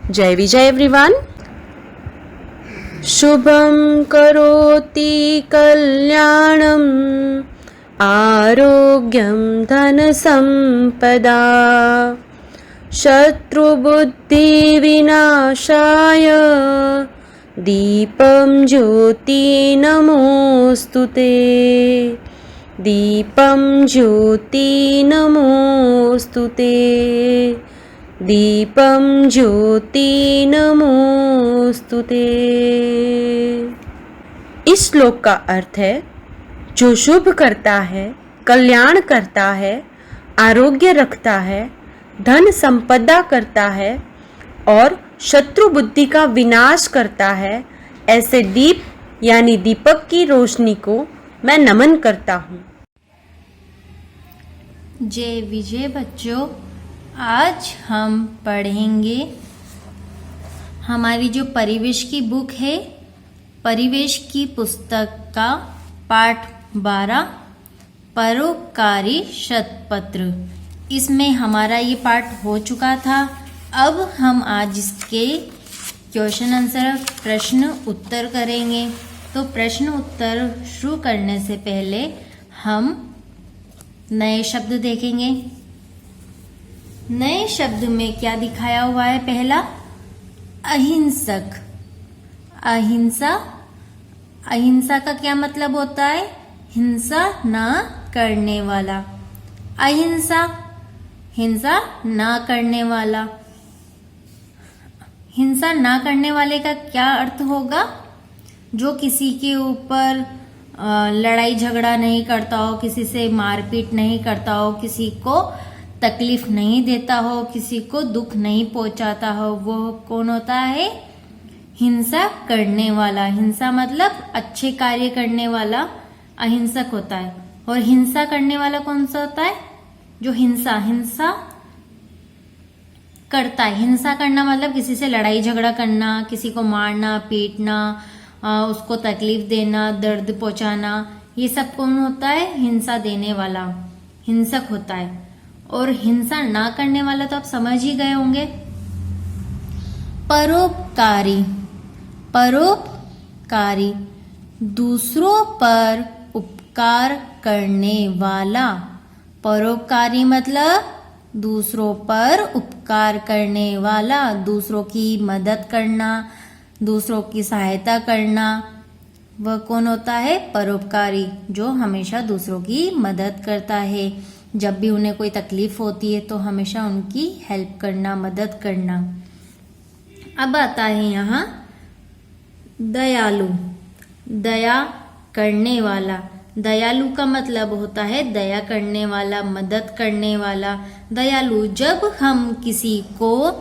जय विजय एवरीवन। शुभं करोति कल्याणं आरोग्यं धनसम्पदा शत्रुबुद्धिविनाशाय दीपं ज्योति नमोस्तुते। दीपं ज्योति नमोस्तुते। दीपं ज्योति नमोस्तुते। इस श्लोक का अर्थ है, जो शुभ करता है, कल्याण करता है, आरोग्य रखता है, धन संपदा करता है और शत्रु बुद्धि का विनाश करता है, ऐसे दीप यानी दीपक की रोशनी को मैं नमन करता हूँ। जय विजय बच्चों, आज हम पढ़ेंगे हमारी जो परिवेश की बुक है, परिवेश की पुस्तक का पाठ 12 परोपकारी शतपत्र। इसमें हमारा ये पाठ हो चुका था। अब हम आज इसके क्वेश्चन आंसर प्रश्न उत्तर करेंगे। तो प्रश्न उत्तर शुरू करने से पहले हम नए शब्द देखेंगे। नए शब्द में क्या दिखाया हुआ है? पहला अहिंसक। अहिंसा, अहिंसा का क्या मतलब होता है? हिंसा ना करने वाला। अहिंसा, हिंसा ना करने वाला। हिंसा ना करने वाले का क्या अर्थ होगा? जो किसी के ऊपर लड़ाई झगड़ा नहीं करता हो, किसी से मारपीट नहीं करता हो, किसी को तकलीफ नहीं देता हो, किसी को दुख नहीं पहुंचाता हो, वो कौन होता है? हिंसा करने वाला। हिंसा मतलब अच्छे कार्य करने वाला अहिंसक होता है। और हिंसा करने वाला कौन सा होता है? जो हिंसा करता है। हिंसा करना मतलब किसी से लड़ाई झगड़ा करना, किसी को मारना, पीटना, उसको तकलीफ देना, दर्द पहुंचाना, ये सब कौन होता है? हिंसा देने वाला हिंसक होता है। और हिंसा ना करने वाला तो आप समझ ही गए होंगे। परोपकारी। परोपकारी, दूसरों पर उपकार करने वाला। परोपकारी मतलब दूसरों पर उपकार करने वाला, दूसरों की मदद करना, दूसरों की सहायता करना। वह कौन होता है? परोपकारी, जो हमेशा दूसरों की मदद करता है। जब भी उन्हें कोई तकलीफ होती है तो हमेशा उनकी हेल्प करना, मदद करना। अब आता है यहाँ दयालु। दया करने वाला। दयालु का मतलब होता है दया करने वाला, मदद करने वाला। दयालु, जब हम किसी को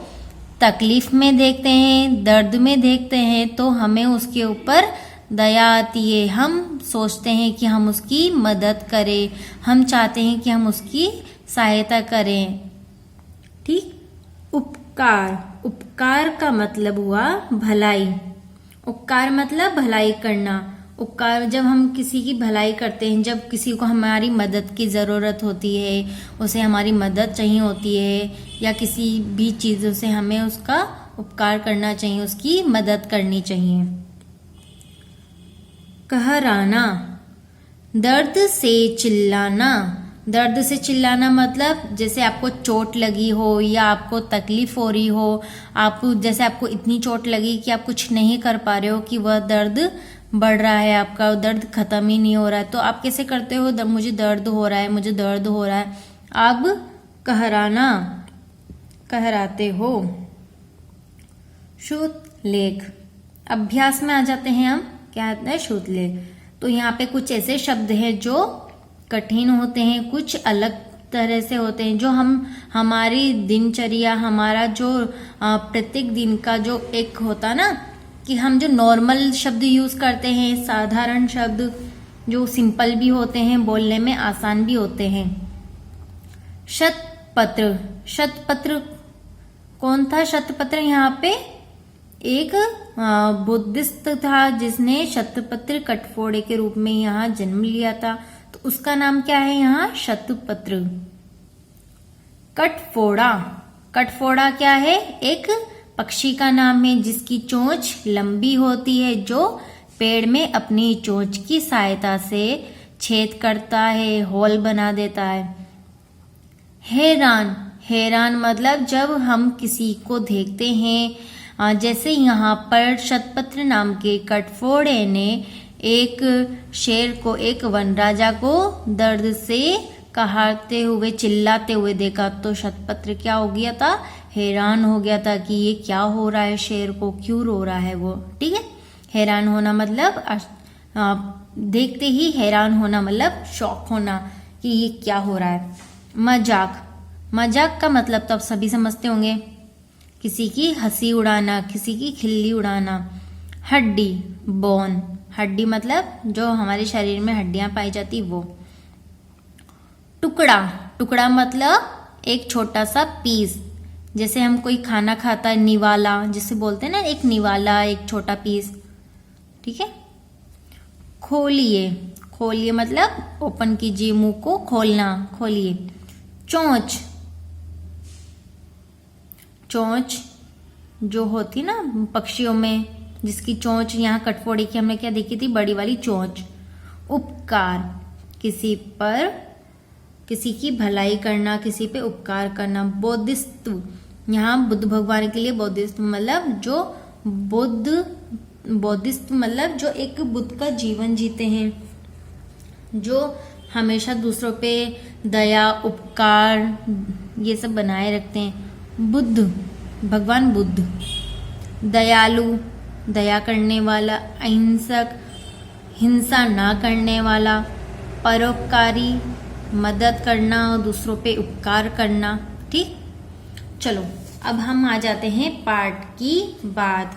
तकलीफ में देखते हैं, दर्द में देखते हैं, तो हमें उसके ऊपर दया आती है। हम सोचते हैं कि हम उसकी मदद करें, हम चाहते हैं कि हम उसकी सहायता करें। ठीक। उपकार। उपकार का मतलब हुआ भलाई। उपकार मतलब भलाई करना। उपकार, जब हम किसी की भलाई करते हैं, जब किसी को हमारी मदद की ज़रूरत होती है, उसे हमारी मदद चाहिए होती है, या किसी भी चीज़ों से हमें उसका उपकार करना चाहिए, उसकी मदद करनी चाहिए। कहराना, दर्द से चिल्लाना। दर्द से चिल्लाना मतलब जैसे आपको चोट लगी हो या आपको तकलीफ हो रही हो, जैसे आपको इतनी चोट लगी कि आप कुछ नहीं कर पा रहे हो, कि वह दर्द बढ़ रहा है, आपका दर्द खत्म ही नहीं हो रहा है, तो आप कैसे करते हो? मुझे दर्द हो रहा है, मुझे दर्द हो रहा है, आप कहराना, कहराते हो। श्रुतलेख। अभ्यास में आ जाते हैं हम। क्या आता है? श्रुतलेख। तो यहाँ पे कुछ ऐसे शब्द हैं जो कठिन होते हैं, कुछ अलग तरह से होते हैं, जो हम हमारी दिनचर्या, हमारा जो प्रत्येक दिन का जो एक होता ना, कि हम जो नॉर्मल शब्द यूज करते हैं, साधारण शब्द जो सिंपल भी होते हैं, बोलने में आसान भी होते हैं। शतपत्र। शतपत्र कौन था? शतपत्र यहाँ पे एक बुद्धिस्ट था जिसने शतपत्र कठफोड़े के रूप में यहाँ जन्म लिया था, तो उसका नाम क्या है यहाँ? शतपत्र। कठफोड़ा। कठफोड़ा क्या है? एक पक्षी का नाम है जिसकी चोंच लंबी होती है, जो पेड़ में अपनी चोंच की सहायता से छेद करता है, होल बना देता है। हैरान, हैरान मतलब जब हम किसी को देखते हैं, जैसे यहाँ पर शतपत्र नाम के कटफोड़े ने एक शेर को, एक वन राजा को दर्द से कहाते हुए, चिल्लाते हुए देखा, तो शतपत्र क्या हो गया था, हैरान हो गया था कि ये क्या हो रहा है, शेर को क्यों रो रहा है वो। ठीक है, हैरान होना मतलब देखते ही हैरान होना मतलब शॉक होना कि ये क्या हो रहा है। मजाक, मजाक का मतलब तो आप सभी समझते होंगे, किसी की हंसी उड़ाना, किसी की खिल्ली उड़ाना। हड्डी, बोन, हड्डी मतलब जो हमारे शरीर में हड्डियां पाई जाती वो। टुकड़ा, टुकड़ा मतलब एक छोटा सा पीस, जैसे हम कोई खाना खाता है, निवाला जिसे बोलते हैं ना, एक निवाला, एक छोटा पीस। ठीक है। खोलिए, खोलिए मतलब ओपन कीजिए, मुंह को खोलना, खोलिए। चोंच, चोंच जो होती ना पक्षियों में, जिसकी चोंच, यहाँ कटफोड़ी की हमने क्या देखी थी, बड़ी वाली चोंच। उपकार, किसी पर, किसी की भलाई करना, किसी पे उपकार करना। बोधिसत्व, यहाँ बुद्ध भगवान के लिए बोधिसत्व मतलब जो बुद्ध, बोधिसत्व मतलब जो एक बुद्ध का जीवन जीते हैं, जो हमेशा दूसरों पे दया, उपकार ये सब बनाए रखते हैं। बुद्ध, भगवान बुद्ध। दयालु, दया करने वाला। अहिंसक, हिंसा ना करने वाला। परोपकारी, मदद करना और दूसरों पे उपकार करना। ठीक, चलो अब हम आ जाते हैं पाठ की बात।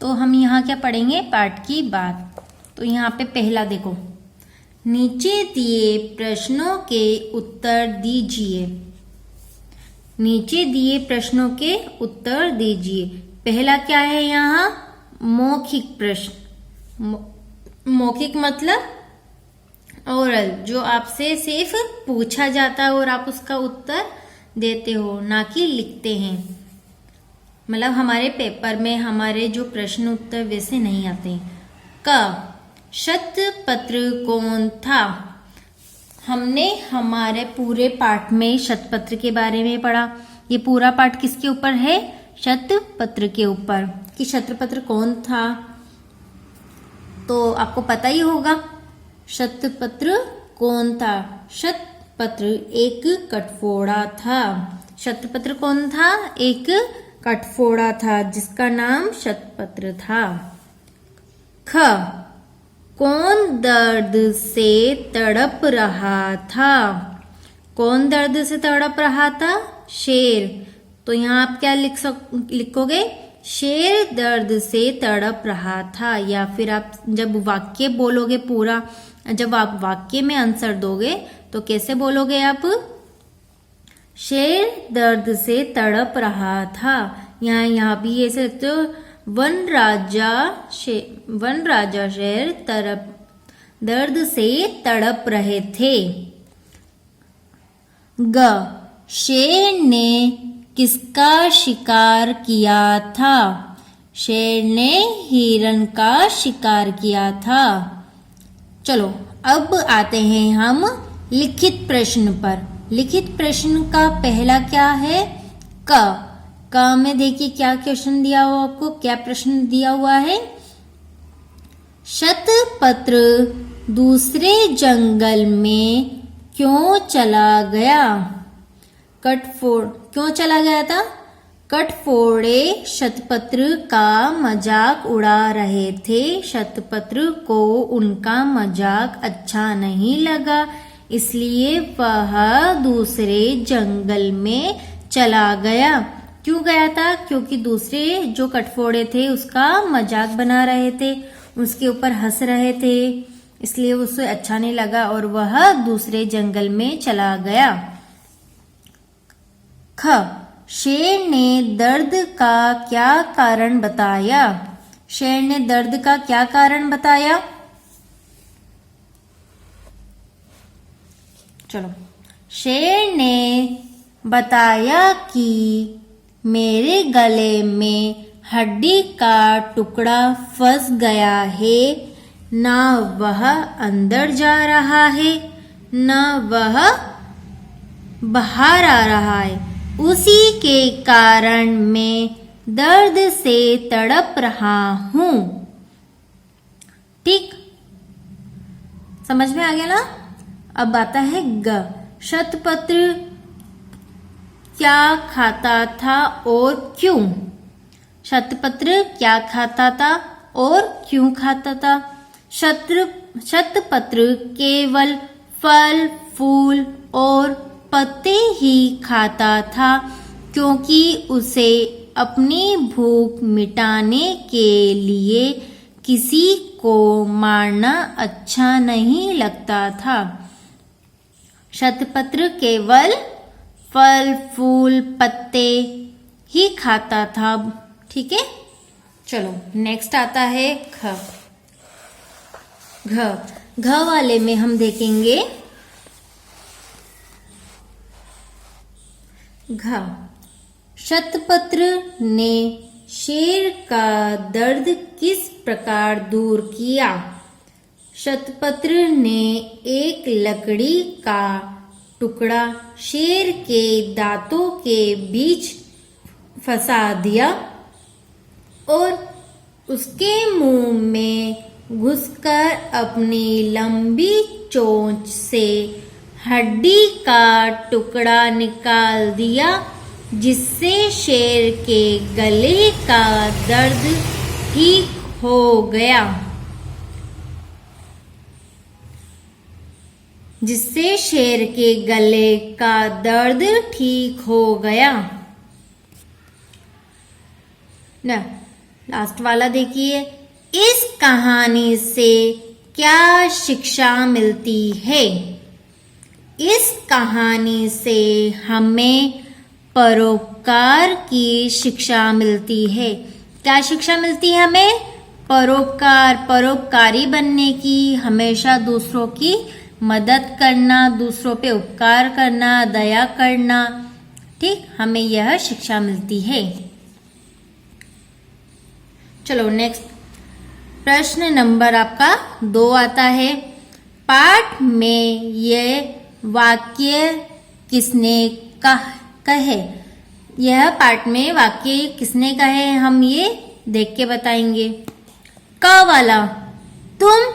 तो हम यहाँ क्या पढ़ेंगे, पाठ की बात। तो यहाँ पे पहला देखो, नीचे दिए प्रश्नों के उत्तर दीजिए। नीचे दिए प्रश्नों के उत्तर दीजिए। पहला क्या है यहाँ, मौखिक प्रश्न। मौखिक मतलब ओरल, जो आपसे सिर्फ पूछा जाता है और आप उसका उत्तर देते हो, ना कि लिखते हैं। मतलब हमारे पेपर में हमारे जो प्रश्न उत्तर वैसे नहीं आते। क, शतपत्र कौन था। हमने हमारे पूरे पाठ में शतपत्र के बारे में पढ़ा। ये पूरा पाठ किसके ऊपर है, शतपत्र के ऊपर, कि शतपत्र कौन था। तो आपको पता ही होगा शतपत्र कौन था। शतपत्र एक कटफोड़ा था। शतपत्र कौन था, एक कटफोड़ा था जिसका नाम शतपत्र था। ख, कौन दर्द से तड़प रहा था। कौन दर्द से तड़प रहा था, शेर। तो यहाँ आप क्या लिखोगे, शेर दर्द से तड़प रहा था। या फिर आप जब वाक्य बोलोगे पूरा, जब आप वाक्य में आंसर दोगे तो कैसे बोलोगे आप, शेर दर्द से तड़प रहा था। यहाँ भी ऐसे लिखते हो, वन राजा शेर दर्द से तड़प रहे थे। ग, शेर ने किसका शिकार किया था। शेर ने हिरण का शिकार किया था। चलो अब आते हैं हम लिखित प्रश्न पर। लिखित प्रश्न का पहला क्या है, क। क में देखिए क्या क्वेश्चन दिया हुआ आपको, क्या प्रश्न दिया हुआ है। शतपत्र दूसरे जंगल में क्यों चला गया। कटफोड़, क्यों चला गया था, कटफोड़े शतपत्र का मजाक उड़ा रहे थे। शतपत्र को उनका मजाक अच्छा नहीं लगा, इसलिए वह दूसरे जंगल में चला गया। क्यों गया था, क्योंकि दूसरे जो कटफोड़े थे उसका मजाक बना रहे थे, उसके ऊपर हंस रहे थे, इसलिए उसे अच्छा नहीं लगा और वह दूसरे जंगल में चला गया। ख, शेर ने दर्द का क्या कारण बताया। शेर ने दर्द का क्या कारण बताया। चलो, शेर ने बताया कि मेरे गले में हड्डी का टुकड़ा फंस गया है, ना वह अंदर जा रहा है, ना वह बाहर आ रहा है। उसी के कारण मैं दर्द से तड़प रहा हूं। ठीक, समझ में आ गया ना। अब आता है ग। शतपत्र क्या खाता था और क्यों? शतपत्र क्या खाता था और क्यों खाता था? शतपत्र केवल फल, फूल और पत्ते ही खाता था, क्योंकि उसे अपनी भूख मिटाने के लिए किसी को मारना अच्छा नहीं लगता था। शतपत्र केवल फल, फूल, पत्ते ही खाता था। ठीक है, चलो नेक्स्ट आता है घ। घ वाले में हम देखेंगे घ। शतपत्र ने शेर का दर्द किस प्रकार दूर किया? शतपत्र ने एक लकड़ी का टुकड़ा शेर के दांतों के बीच फंसा दिया और उसके मुंह में घुसकर अपनी लंबी चोंच से हड्डी का टुकड़ा निकाल दिया, जिससे शेर के गले का दर्द ठीक हो गया। जिससे शेर के गले का दर्द ठीक हो गया। ना लास्ट वाला देखिए, इस कहानी से क्या शिक्षा मिलती है? इस कहानी से हमें परोपकार की शिक्षा मिलती है। क्या शिक्षा मिलती है हमें? परोपकारी बनने की, हमेशा दूसरों की मदद करना, दूसरों पे उपकार करना, दया करना। ठीक, हमें यह शिक्षा मिलती है। चलो नेक्स्ट प्रश्न नंबर आपका 2 आता है। पाठ में ये वाक्य किसने कहे? यह पाठ में वाक्य किसने कहे, हम ये देख के बताएंगे। क वाला, तुम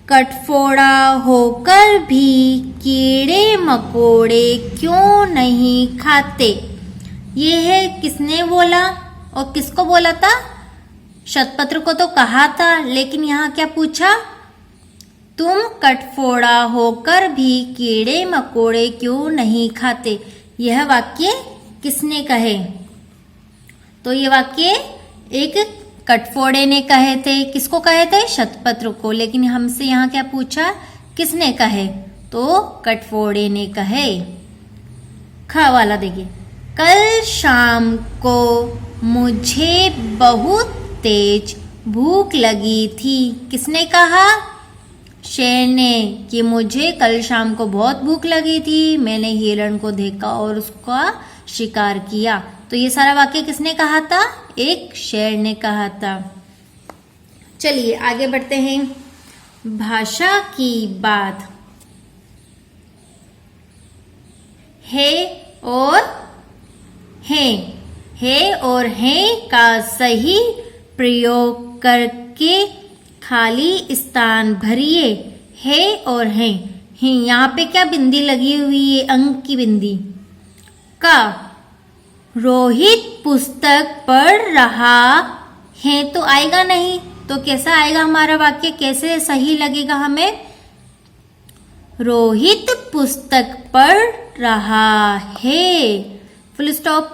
कटफोड़ा होकर भी कीड़े मकोड़े क्यों नहीं खाते? ये है किसने बोला और किसको बोला था? शतपत्र को तो कहा था, लेकिन यहाँ क्या पूछा? तुम कटफोड़ा होकर भी कीड़े मकोड़े क्यों नहीं खाते? यह वाक्य किसने कहे? तो ये वाक्य एक कटफोड़े ने कहे थे। किसको कहे थे? शतपत्र को। लेकिन हमसे यहाँ क्या पूछा, किसने कहे? तो कटफोड़े ने कहे। ख वाला देखिए, कल शाम को मुझे बहुत तेज भूख लगी थी। किसने कहा? शेर ने, कि मुझे कल शाम को बहुत भूख लगी थी, मैंने हिरण को देखा और उसका शिकार किया। तो ये सारा वाक्य किसने कहा था? एक शेर ने कहा था। चलिए आगे बढ़ते हैं। भाषा की बात। है और हैं का सही प्रयोग करके खाली स्थान भरिए। है और हैं, यहाँ पे क्या बिंदी लगी हुई है? अंक की बिंदी। का रोहित पुस्तक पढ़ रहा है तो आएगा नहीं, तो कैसा आएगा हमारा वाक्य? कैसे सही लगेगा हमें? रोहित पुस्तक पढ़ रहा है, फुल स्टॉप।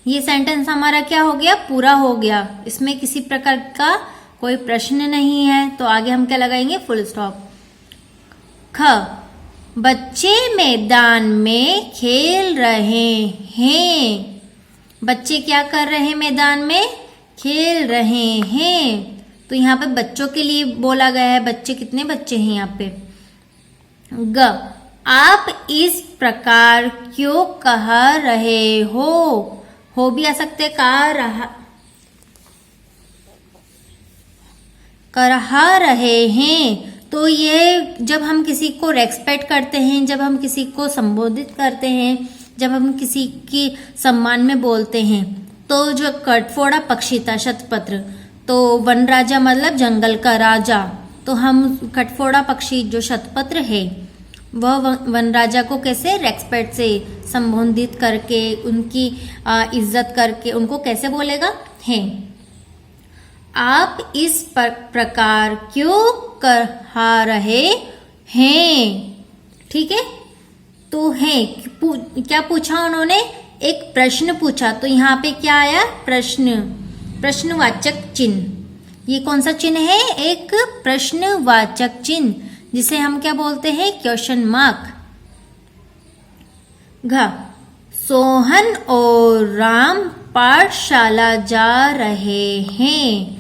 ये सेंटेंस हमारा क्या हो गया? पूरा हो गया। इसमें किसी प्रकार का कोई प्रश्न नहीं है, तो आगे हम क्या लगाएंगे? Full stop. ख, बच्चे मैदान में खेल रहे हैं। बच्चे क्या कर रहे हैं? मैदान में खेल रहे हैं। तो यहाँ पे बच्चों के लिए बोला गया है। बच्चे कितने बच्चे हैं यहाँ पे? ग, आप इस प्रकार क्यों कह रहे हो भी आ सकते, कह रहे हैं। तो ये जब हम किसी को रेस्पेक्ट करते हैं, जब हम किसी को संबोधित करते हैं, जब हम किसी के सम्मान में बोलते हैं, तो जो कटफोड़ा पक्षी था शतपत्र, तो वन राजा मतलब जंगल का राजा, तो हम कटफोड़ा पक्षी जो शतपत्र है वह वन राजा को कैसे रेस्पेक्ट से संबोधित करके, उनकी इज्जत करके उनको कैसे बोलेगा है। आप इस प्रकार क्यों कह रहे हैं, ठीक है। तो है क्या पूछा उन्होंने, एक प्रश्न पूछा, तो यहाँ पे क्या आया, प्रश्नवाचक चिन्ह। ये कौन सा चिन्ह है, एक प्रश्नवाचक चिन्ह, जिसे हम क्या बोलते हैं, क्वेश्चन मार्क। घ सोहन और राम पाठशाला जा रहे हैं।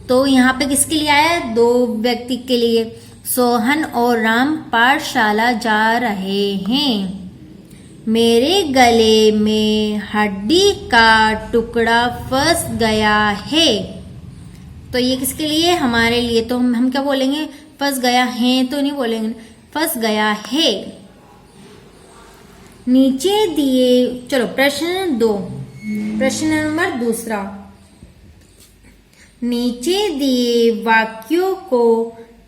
तो यहाँ पे किसके लिए आया, दो व्यक्ति के लिए। सोहन और राम पाठशाला जा रहे हैं। मेरे गले में हड्डी का टुकड़ा फंस गया है। तो ये किसके लिए, हमारे लिए। तो हम क्या बोलेंगे, फंस गया है तो नहीं बोलेंगे, फंस गया है। नीचे दिए, चलो प्रश्न 2, प्रश्न नंबर 2। नीचे दिए वाक्यों को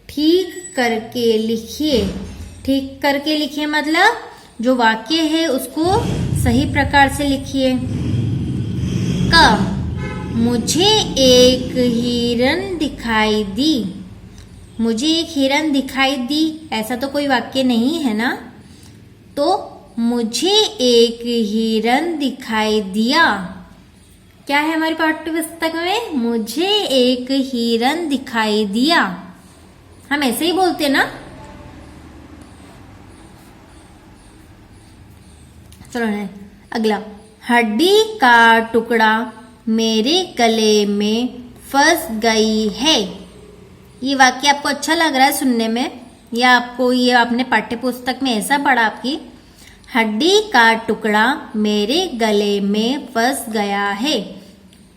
ठीक करके लिखिए। ठीक करके लिखिए मतलब जो वाक्य है उसको सही प्रकार से लिखिए। क मुझे एक हिरन दिखाई दी। मुझे एक हिरन दिखाई दी, ऐसा तो कोई वाक्य नहीं है ना। तो मुझे एक हिरन दिखाई दिया, क्या है हमारी पाठ्य पुस्तक में, मुझे एक हिरन दिखाई दिया। हम ऐसे ही बोलते ना। चलो अगला, हड्डी का टुकड़ा मेरे गले में फंस गई है। ये वाक्य आपको अच्छा लग रहा है सुनने में, या आपको ये आपने पाठ्य पुस्तक में ऐसा पढ़ा आपकी, हड्डी का टुकड़ा मेरे गले में फंस गया है।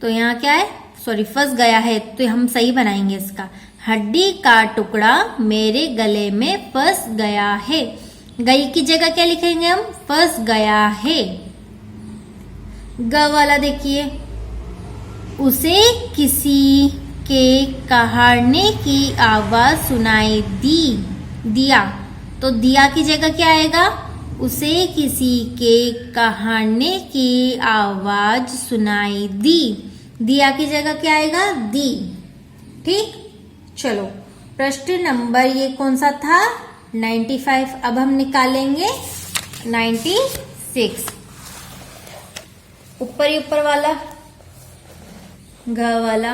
तो यहाँ क्या है, सॉरी फंस गया है, तो हम सही बनाएंगे इसका, हड्डी का टुकड़ा मेरे गले में फंस गया है। गई की जगह क्या लिखेंगे हम, फंस गया है। ग वाला देखिए, उसे किसी के कहने की आवाज सुनाई दिया। तो दिया की जगह क्या आएगा, उसे किसी के कहने की आवाज सुनाई दी। दिया की जगह क्या आएगा, दी। ठीक, चलो प्रश्न नंबर ये कौन सा था, 95। अब हम निकालेंगे 96, ऊपर वाला, घ वाला।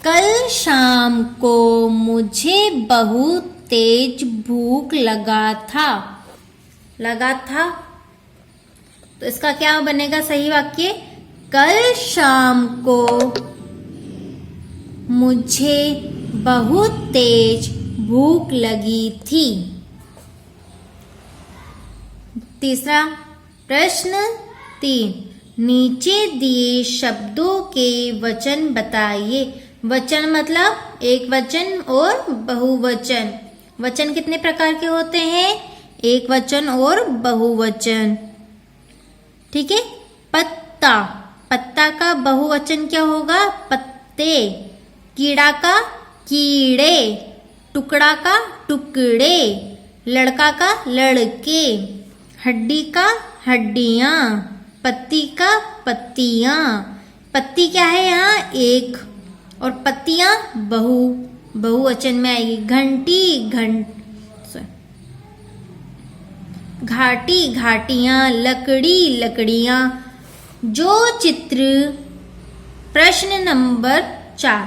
कल शाम को मुझे बहुत तेज भूख लगा था। तो इसका क्या बनेगा सही वाक्य, कल शाम को मुझे बहुत तेज भूख लगी थी। तीसरा प्रश्न 3, नीचे दिए शब्दों के वचन बताइए। वचन मतलब एक वचन और बहुवचन। वचन कितने प्रकार के होते हैं, एक वचन और बहुवचन। ठीक है, पत्ता, पत्ता का बहुवचन क्या होगा, पत्ते। कीड़ा का कीड़े, टुकड़ा का टुकड़े, लड़का का लड़के, हड्डी का हड्डियां, पत्ती का पत्तियां। पत्ती क्या है यहाँ, एक, और पत्तियां बहुवचन में आएगी। घंटी घाटी घाटियां, लकड़ी लकड़ियां। जो चित्र, प्रश्न नंबर 4,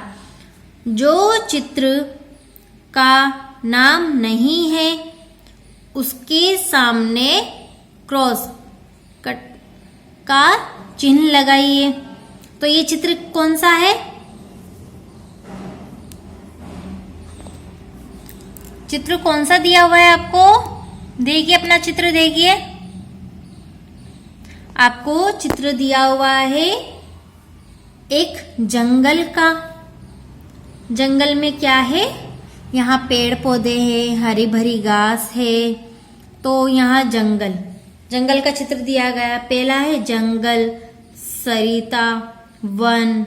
जो चित्र का नाम नहीं है उसके सामने क्रॉस का चिन्ह लगाइए। तो ये चित्र कौन सा है, चित्र कौन सा दिया हुआ है आपको, देखिए अपना चित्र देखिए, आपको चित्र दिया हुआ है एक जंगल का। जंगल में क्या है, यहाँ पेड़ पौधे हैं, हरी भरी घास है, तो यहाँ जंगल का चित्र दिया गया। पहला है जंगल, सरिता, वन।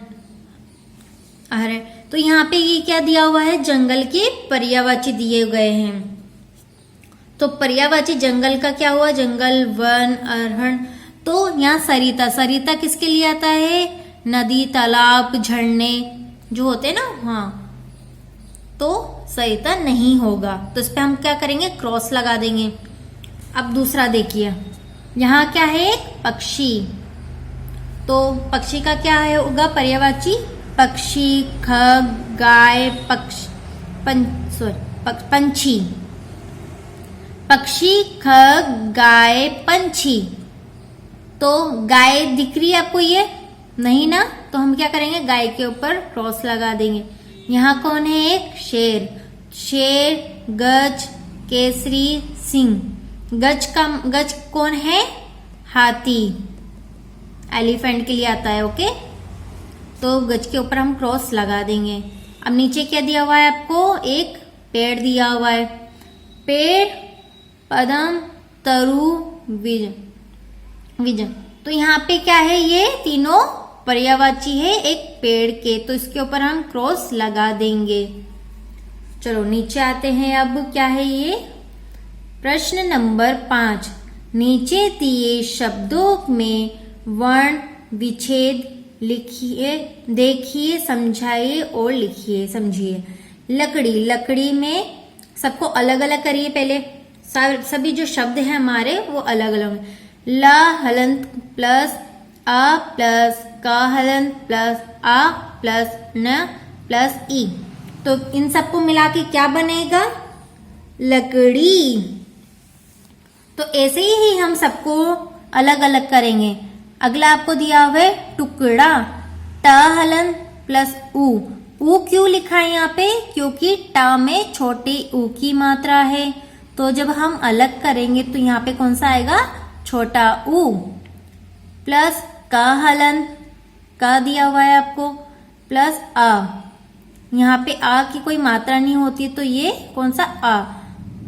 अरे तो यहाँ पे ये क्या दिया हुआ है, जंगल के पर्यायवाची दिए गए हैं। तो पर्यायवाची जंगल का क्या हुआ, जंगल, वन, अरहन। तो यहाँ सरिता, सरिता किसके लिए आता है, नदी, तालाब, झरने जो होते हैं ना, हाँ, तो सरिता नहीं होगा। तो इस पे हम क्या करेंगे, क्रॉस लगा देंगे। अब दूसरा देखिए, यहाँ क्या है, एक पक्षी। तो पक्षी का क्या है होगा, पर्यायवाची, पक्षी, खग, गाय, पंछी। पक्षी, खग, गाय, पंछी। तो गाय दिख रही है आपको, ये नहीं ना, तो हम क्या करेंगे, गाय के ऊपर क्रॉस लगा देंगे। यहाँ कौन है, एक शेर। शेर, गज, केसरी, सिंह। गज कौन है, हाथी, एलिफेंट के लिए आता है, ओके। तो गज के ऊपर हम क्रॉस लगा देंगे। अब नीचे क्या दिया हुआ है आपको, एक पेड़ दिया हुआ है। पेड़, पदम, तरु, विजन। तो यहाँ पे क्या है, ये तीनों पर्यायवाची है एक पेड़ के, तो इसके ऊपर हम क्रॉस लगा देंगे। चलो नीचे आते हैं। अब क्या है ये, प्रश्न नंबर 5। नीचे दिए शब्दों में वर्ण विच्छेद लिखिए, देखिए, समझाइए और लिखिए, समझिए। लकड़ी, लकड़ी में सबको अलग अलग करिए पहले। सभी जो शब्द हैं हमारे वो अलग अलग। ला हलंत प्लस आ प्लस का हलंत प्लस आ प्लस न प्लस ई। तो इन सबको मिला के क्या बनेगा, लकड़ी। तो ऐसे ही हम सबको अलग अलग करेंगे। अगला आपको दिया हुआ है टुकड़ा। ट हलन प्लस ऊ क्यों लिखा है यहाँ पे, क्योंकि ट में छोटी ऊ की मात्रा है। तो जब हम अलग करेंगे तो यहाँ पे कौन सा आएगा, छोटा ऊ। प्लस का हलन, का दिया हुआ है आपको, प्लस आ। यहाँ पे आ की कोई मात्रा नहीं होती, तो ये कौन सा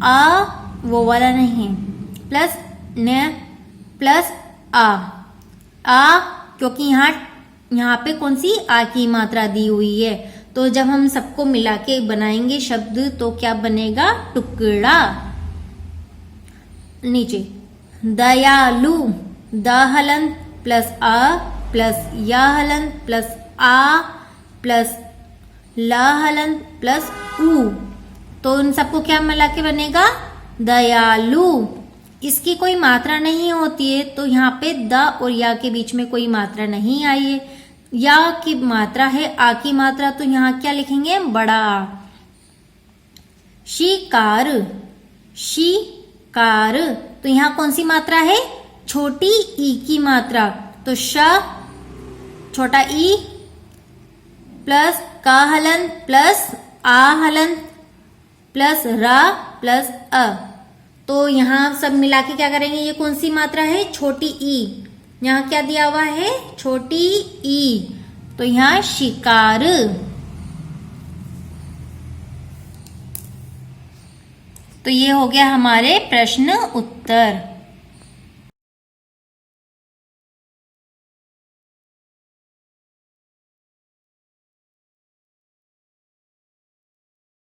आ वो वाला नहीं है। प्लस न प्लस आ क्योंकि यहाँ पे कौन सी आ की मात्रा दी हुई है। तो जब हम सबको मिला के बनाएंगे शब्द तो क्या बनेगा, टुकड़ा। नीचे दयालु, द हलन प्लस आ प्लस या हलन प्लस आ प्लस ला हलन प्लस ऊ। तो उन सबको क्या मिला के बनेगा, दयालु। इसकी कोई मात्रा नहीं होती है, तो यहाँ पे द और या के बीच में कोई मात्रा नहीं आई है। या की मात्रा है, आ की मात्रा, तो यहाँ क्या लिखेंगे, बड़ा आ। शिकार, शिकार, तो यहाँ कौन सी मात्रा है, छोटी ई की मात्रा। तो श छोटा ई प्लस का हलन प्लस आ हलन प्लस रा प्लस अ। तो यहाँ सब मिला के क्या करेंगे, ये कौन सी मात्रा है, छोटी ई। यहाँ क्या दिया हुआ है, छोटी ई, तो यहाँ शिकार। तो ये हो गया हमारे प्रश्न उत्तर।